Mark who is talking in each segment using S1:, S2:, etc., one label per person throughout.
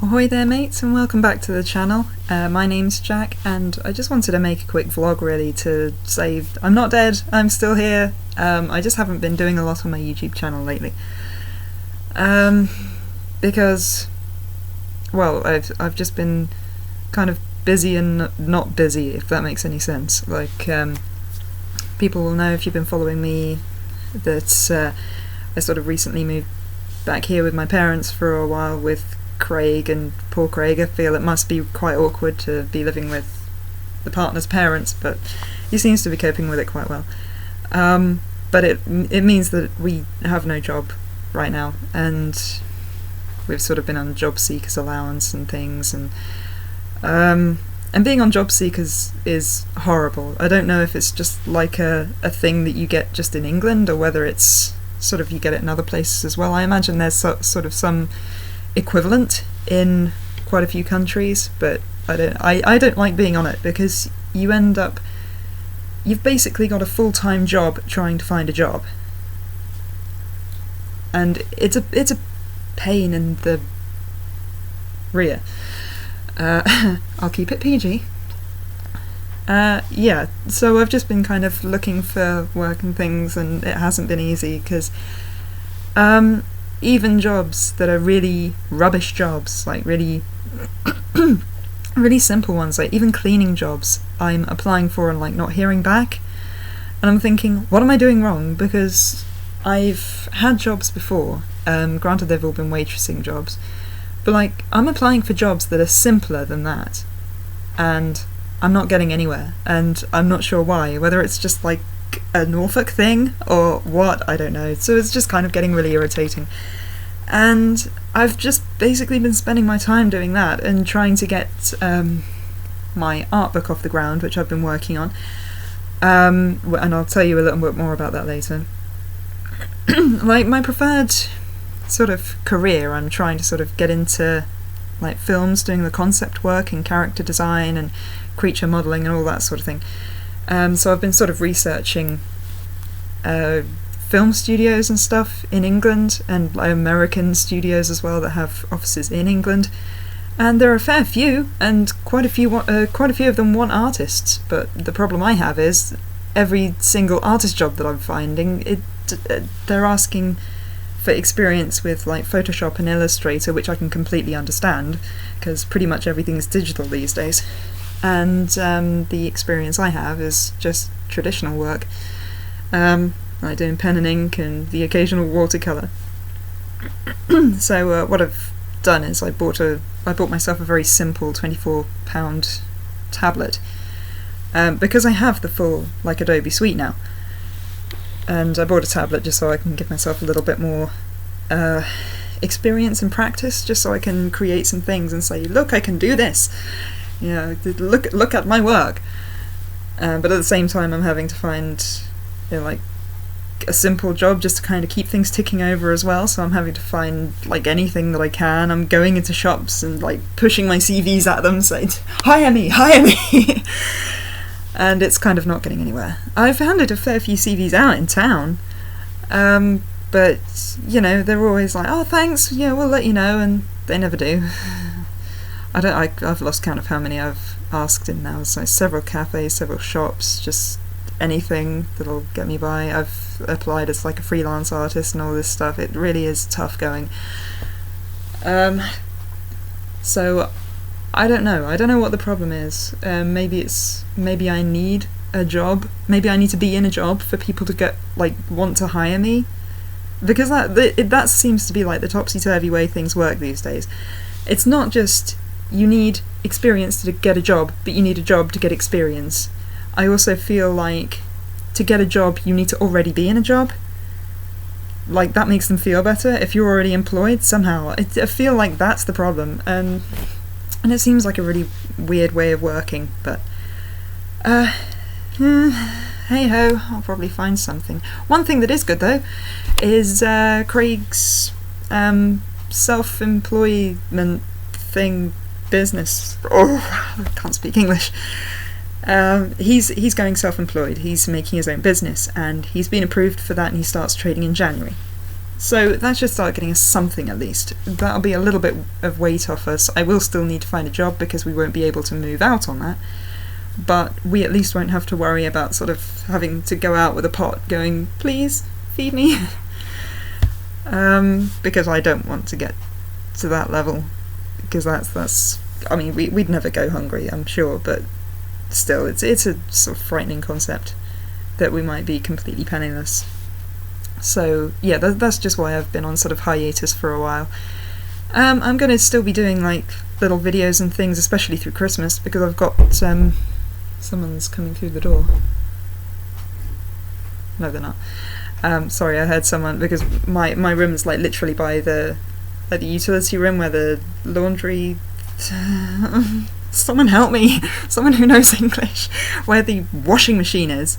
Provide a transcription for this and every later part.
S1: Ahoy there mates, and welcome back to the channel. My name's Jack, and I just wanted to make a quick vlog really to say I'm not dead, I'm still here. I just haven't been doing a lot on my YouTube channel lately. Because, well, I've just been kind of busy and not busy, if that makes any sense. Like, people will know if you've been following me that I sort of recently moved back here with my parents for a while with Craig, and poor Craig, I feel it must be quite awkward to be living with the partner's parents, but he seems to be coping with it quite well. But it means that we have no job right now, and we've sort of been on job seekers allowance and things, and being on job seekers is horrible. I don't know if it's just like a thing that you get just in England, or whether it's sort of you get it in other places as well. I imagine there's sort of some equivalent in quite a few countries, but I don't like being on it, because you've basically got a full-time job trying to find a job, and it's a pain in the rear. I'll keep it PG. Yeah, so I've just been kind of looking for work and things, and it hasn't been easy, because even jobs that are really rubbish jobs, like really really simple ones, like even cleaning jobs, I'm applying for and like not hearing back, and I'm thinking, what am I doing wrong? Because I've had jobs before, granted they've all been waitressing jobs, but like I'm applying for jobs that are simpler than that, and I'm not getting anywhere, and I'm not sure why, whether it's just like a Norfolk thing or what, I don't know. So it's just kind of getting really irritating, and I've just basically been spending my time doing that and trying to get my art book off the ground, which I've been working on, and I'll tell you a little bit more about that later. Like my preferred sort of career, I'm trying to sort of get into like films, doing the concept work and character design and creature modelling and all that sort of thing. So I've been sort of researching film studios and stuff in England, and American studios as well that have offices in England, and there are a fair few, and quite a few of them want artists. But the problem I have is every single artist job that I'm finding, they're asking for experience with like Photoshop and Illustrator, which I can completely understand because pretty much everything's digital these days. And the experience I have is just traditional work, like doing pen and ink and the occasional watercolour. So what I've done is I bought myself a very simple £24 tablet, because I have the full like Adobe Suite now, and I bought a tablet just so I can give myself a little bit more experience and practice, just so I can create some things and say, look, I can do this. You know, look at my work. But at the same time, I'm having to find, like a simple job just to kind of keep things ticking over as well. So I'm having to find like anything that I can. I'm going into shops and like pushing my CVs at them, saying, hire me. And it's kind of not getting anywhere. I've handed a fair few CVs out in town, but you know, they're always like, oh thanks, yeah, we'll let you know, and they never do. I've lost count of how many I've asked in now. So several cafes, several shops, just anything that'll get me by. I've applied as like a freelance artist and all this stuff. It really is tough going. So I don't know what the problem is. Maybe I need a job. Maybe I need to be in a job for people to want to hire me, because that seems to be like the topsy-turvy way things work these days. It's not just you need experience to get a job, but you need a job to get experience. I also feel like to get a job you need to already be in a job. Like that makes them feel better if you're already employed somehow. I feel like that's the problem, and it seems like a really weird way of working, but hey ho, I'll probably find something. One thing that is good though is Craig's self-employment thing business. Oh, I can't speak English. He's going self-employed. He's making his own business, and he's been approved for that, and he starts trading in January. So that should start getting us something at least. That'll be a little bit of weight off us. I will still need to find a job because we won't be able to move out on that. But we at least won't have to worry about sort of having to go out with a pot going, please, feed me. Because I don't want to get to that level. Because that's I mean, we'd never go hungry, I'm sure, but still, it's a sort of frightening concept that we might be completely penniless. So yeah, that's just why I've been on sort of hiatus for a while. I'm going to still be doing like little videos and things, especially through Christmas, because I've got someone's coming through the door. No, they're not. Sorry, I heard someone, because my room's like literally by the utility room where the laundry. Someone help me! Someone who knows English, where the washing machine is.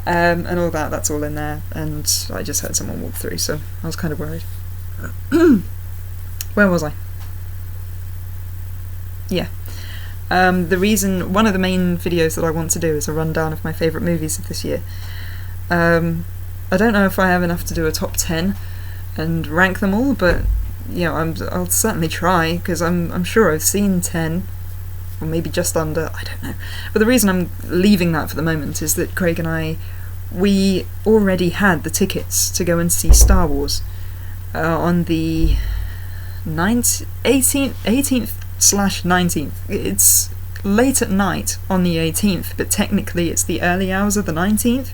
S1: And all that's all in there, and I just heard someone walk through, so I was kind of worried. Where was I? Yeah. One of the main videos that I want to do is a rundown of my favourite movies of this year. I don't know if I have enough to do a top 10 and rank them all, but I'll certainly try, because I'm sure I've seen 10, or maybe just under, I don't know. But the reason I'm leaving that for the moment is that Craig and we already had the tickets to go and see Star Wars on the 18th/19th. It's late at night on the 18th, but technically it's the early hours of the 19th.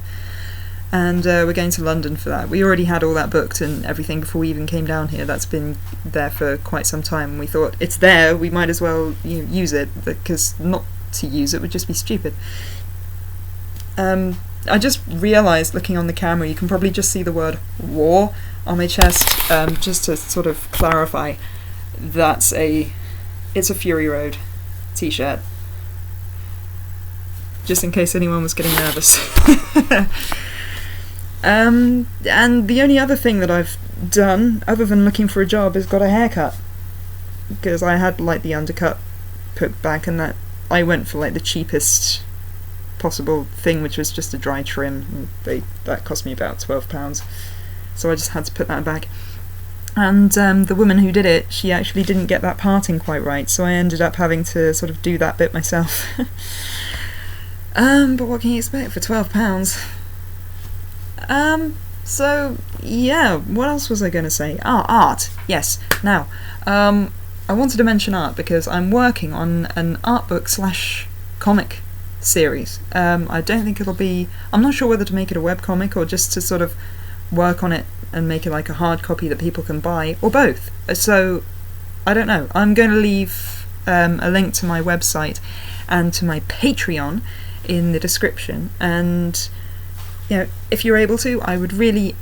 S1: And we're going to London for that. We already had all that booked and everything before we even came down here. That's been there for quite some time. And we thought, it's there, we might as well use it, because not to use it would just be stupid. I just realised, looking on the camera, you can probably just see the word war on my chest. Just to sort of clarify, it's a Fury Road t-shirt. Just in case anyone was getting nervous. And the only other thing that I've done, other than looking for a job, is got a haircut. Because I had like the undercut put back, and that I went for like the cheapest possible thing, which was just a dry trim. That cost me about £12, so I just had to put that back. And the woman who did it, she actually didn't get that parting quite right, so I ended up having to sort of do that bit myself. But what can you expect for £12? So yeah, what else was I going to say? Art. Yes. Now, I wanted to mention art because I'm working on an art book / comic series. I don't think I'm not sure whether to make it a webcomic or just to sort of work on it and make it like a hard copy that people can buy, or both. So I don't know. I'm going to leave a link to my website and to my Patreon in the description, and if you're able to, I would really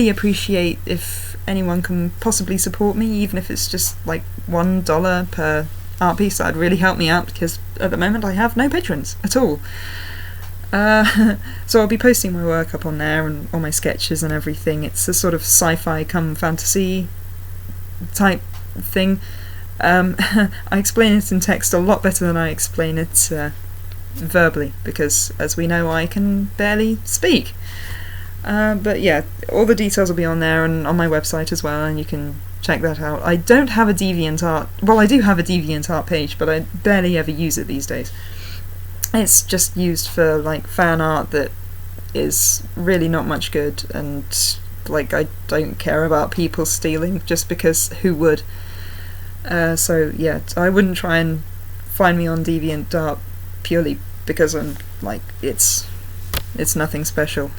S1: appreciate if anyone can possibly support me, even if it's just like $1 per art piece. That'd really help me out, because at the moment I have no patrons at all. So I'll be posting my work up on there and all my sketches and everything. It's a sort of sci-fi come fantasy type thing. I explain it in text a lot better than I explain it verbally, because as we know, I can barely speak. But yeah, all the details will be on there and on my website as well, and you can check that out. I don't have a DeviantArt, well, I do have a DeviantArt page, but I barely ever use it these days. It's just used for like fan art that is really not much good, and like I don't care about people stealing, just because who would? So yeah, I wouldn't try and find me on DeviantArt purely because I'm like, it's nothing special.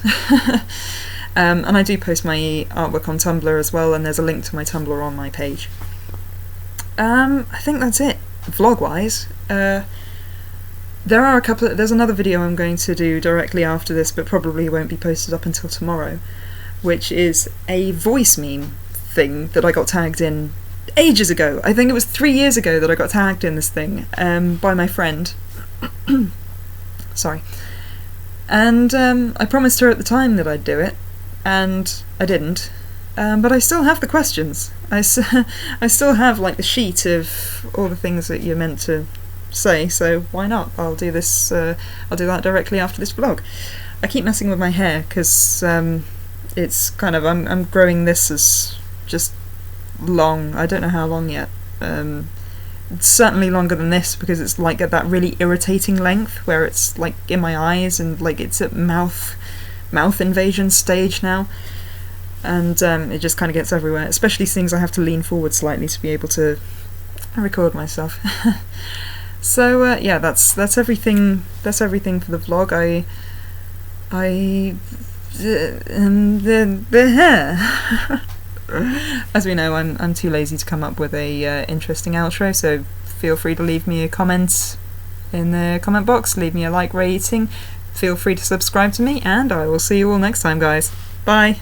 S1: And I do post my artwork on Tumblr as well, and there's a link to my Tumblr on my page. I think that's it, vlog-wise. There's another video I'm going to do directly after this, but probably won't be posted up until tomorrow, which is a voice meme thing that I got tagged in ages ago. I think it was 3 years ago that I got tagged in this thing by my friend. Sorry. And I promised her at the time that I'd do it, and I didn't. But I still have the questions. I still have like the sheet of all the things that you're meant to say, so why not? I'll do this. I'll do that directly after this vlog. I keep messing with my hair because it's kind of, I'm growing this as just long. I don't know how long yet. It's certainly longer than this because it's like at that really irritating length where it's like in my eyes and like it's at mouth invasion stage now, and it just kind of gets everywhere, especially things I have to lean forward slightly to be able to record myself. So yeah, that's everything for the vlog. As we know, I'm too lazy to come up with a interesting outro, so feel free to leave me a comment in the comment box, leave me a like rating, feel free to subscribe to me, and I will see you all next time, guys. Bye!